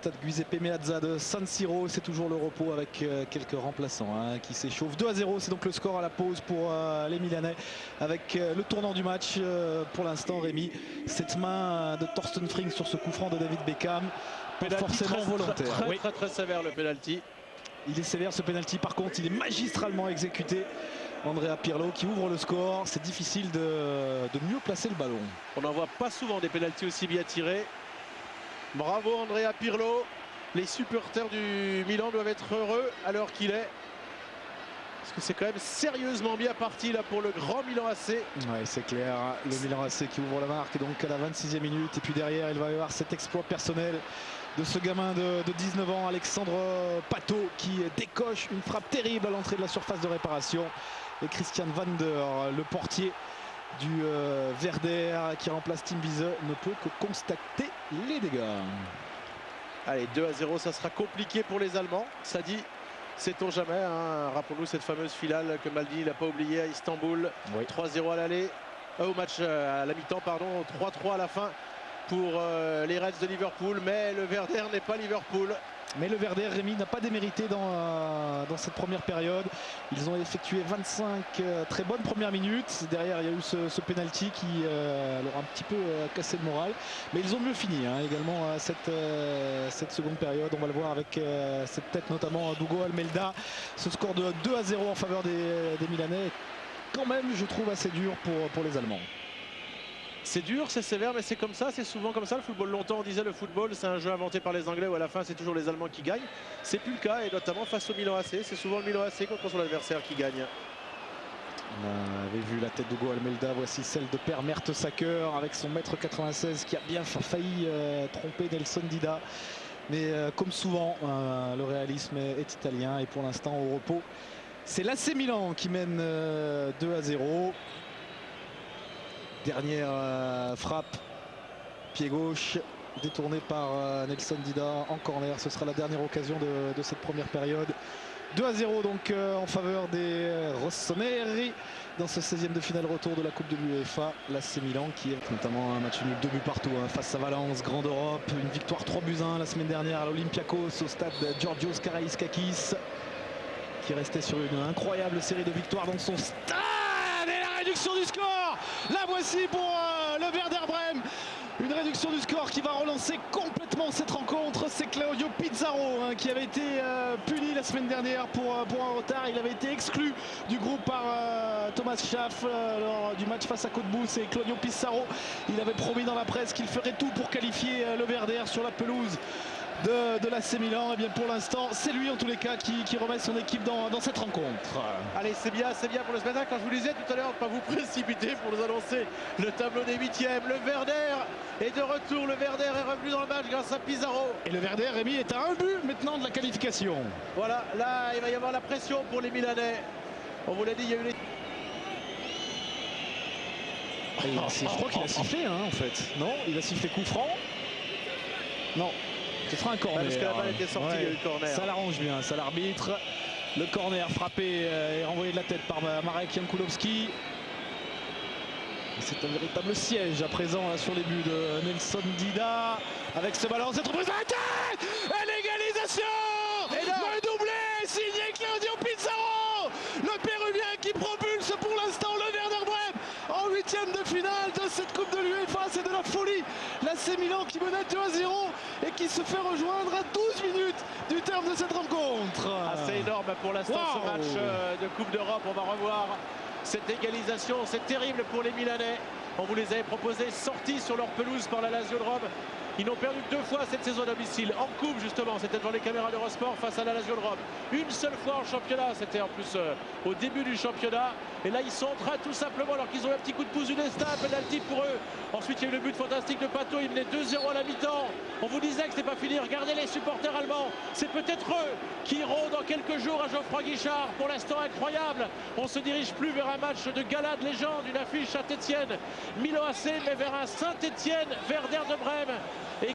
stade Giuseppe Meazza de San Siro. C'est toujours le repos avec quelques remplaçants qui s'échauffent. 2-0, c'est donc le score à la pause pour les Milanais avec le tournant du match. Pour l'instant, Rémi, cette main de Thorsten Frings sur ce coup franc de David Beckham, pas forcément volontaire. Très sévère le penalty. Il est sévère ce penalty, par contre il est magistralement exécuté. Andrea Pirlo qui ouvre le score. C'est difficile de mieux placer le ballon. On n'en voit pas souvent des penaltys aussi bien tirés. Bravo Andrea Pirlo. Les supporters du Milan doivent être heureux à l'heure qu'il est. Parce que c'est quand même sérieusement bien parti là pour le grand Milan AC. Oui, c'est clair. Le Milan AC qui ouvre la marque donc à la 26e minute. Et puis derrière, il va y avoir cet exploit personnel de ce gamin de 19 ans, Alexandre Pato, qui décoche une frappe terrible à l'entrée de la surface de réparation. Et Christian Vander, le portier du Werder qui remplace Tim Wiese, ne peut que constater les dégâts. Allez, 2-0, ça sera compliqué pour les Allemands. Ça dit, sait-on jamais. Rappelons-nous cette fameuse finale que Maldini n'a pas oubliée à Istanbul. Oui. 3-0 à l'aller, au match à la mi-temps, pardon, 3-3 à la fin pour les Reds de Liverpool. Mais le Werder n'est pas Liverpool. Mais le Werder, Rémi, n'a pas démérité dans cette première période. Ils ont effectué 25 très bonnes premières minutes. Derrière, il y a eu ce penalty qui leur a un petit peu cassé le moral. Mais ils ont mieux fini également cette seconde période. On va le voir avec cette tête notamment d'Hugo Almeida. Ce score de 2-0 en faveur des Milanais, quand même, je trouve assez dur pour les Allemands. C'est dur, c'est sévère, mais c'est comme ça, c'est souvent comme ça. Le football, longtemps on disait le football c'est un jeu inventé par les Anglais où à la fin c'est toujours les Allemands qui gagnent. C'est plus le cas, et notamment face au Milan AC, c'est souvent le Milan AC contre son adversaire qui gagne. On avait vu la tête d'Hugo Almeida, voici celle de Per Mertesacker avec son mètre 96 qui a bien failli tromper Nelson Dida. Mais comme souvent, le réalisme est italien et pour l'instant au repos, c'est l'AC Milan qui mène 2-0. Dernière frappe, pied gauche, détourné par Nelson Dida en corner. Ce sera la dernière occasion de cette première période. 2-0 donc en faveur des Rossoneri dans ce 16e de finale retour de la Coupe de l'UEFA. L'AC Milan qui est notamment un match nul 2 buts partout face à Valence, Grande Europe. Une victoire 3-1 la semaine dernière à l'Olympiakos au stade Georgios Karaïskakis, qui restait sur une incroyable série de victoires dans son stade. Et la réduction du score, la voici pour le Werder Brême. Une réduction du score qui va relancer complètement cette rencontre. C'est Claudio Pizarro qui avait été puni la semaine dernière pour un retard. Il avait été exclu du groupe par Thomas Schaaf lors du match face à Cottbus. Et Claudio Pizarro, il avait promis dans la presse qu'il ferait tout pour qualifier le Werder sur la pelouse de l'AC Milan. Et bien pour l'instant, c'est lui en tous les cas qui remet son équipe dans cette rencontre. Allez, c'est bien pour le spectacle. Quand je vous disais tout à l'heure de ne pas vous précipiter pour nous annoncer le tableau des huitièmes, le Werder est de retour. Le Werder est revenu dans le match grâce à Pizarro. Et le Werder, Rémi, est à un but maintenant de la qualification. Voilà, là il va y avoir la pression pour les Milanais. On vous l'a dit, il y a eu les... Je crois qu'il a sifflé en fait. Non, il a sifflé coup franc. Non. Ce sera un corner. Parce que la balle était sortie, il y a eu le corner. Ça l'arrange bien, ça l'arbitre. Le corner frappé et renvoyé de la tête par Marek Jankulovski. C'est un véritable siège à présent là, sur les buts de Nelson Dida. Avec ce ballon, cette reprise arrêtée. Et l'égalisation. Le doublé signé Claudio Pizarro. Le Péruvien qui propulse pour l'instant le Werder Brême en huitième de finale de cette Coupe de l'UEFA. C'est de la folie. L'AC Milan qui menait 2-0 et qui se fait rejoindre à 12 minutes du terme de cette rencontre. C'est énorme pour l'instant ce match de Coupe d'Europe. On va revoir cette égalisation. C'est terrible pour les Milanais. On vous les avait proposés sortis sur leur pelouse par la Lazio de Rome. Ils n'ont perdu que 2 fois cette saison à domicile. En coupe justement, c'était devant les caméras d'Eurosport face à la Lazio de Rome. Une seule fois en championnat, c'était en plus au début du championnat. Et là ils sont en train tout simplement, alors qu'ils ont un petit coup de pouce du destin, un penalty pour eux. Ensuite il y a eu le but fantastique de Pato, il menait 2-0 à la mi-temps. On vous disait que c'était pas fini, regardez les supporters allemands. C'est peut-être eux qui iront dans quelques jours à Geoffroy Guichard. Pour l'instant incroyable, on se dirige plus vers un match de gala de légende, une affiche Saint-Etienne, Milan AC, mais vers un Saint-Etienne, Werder de Brême.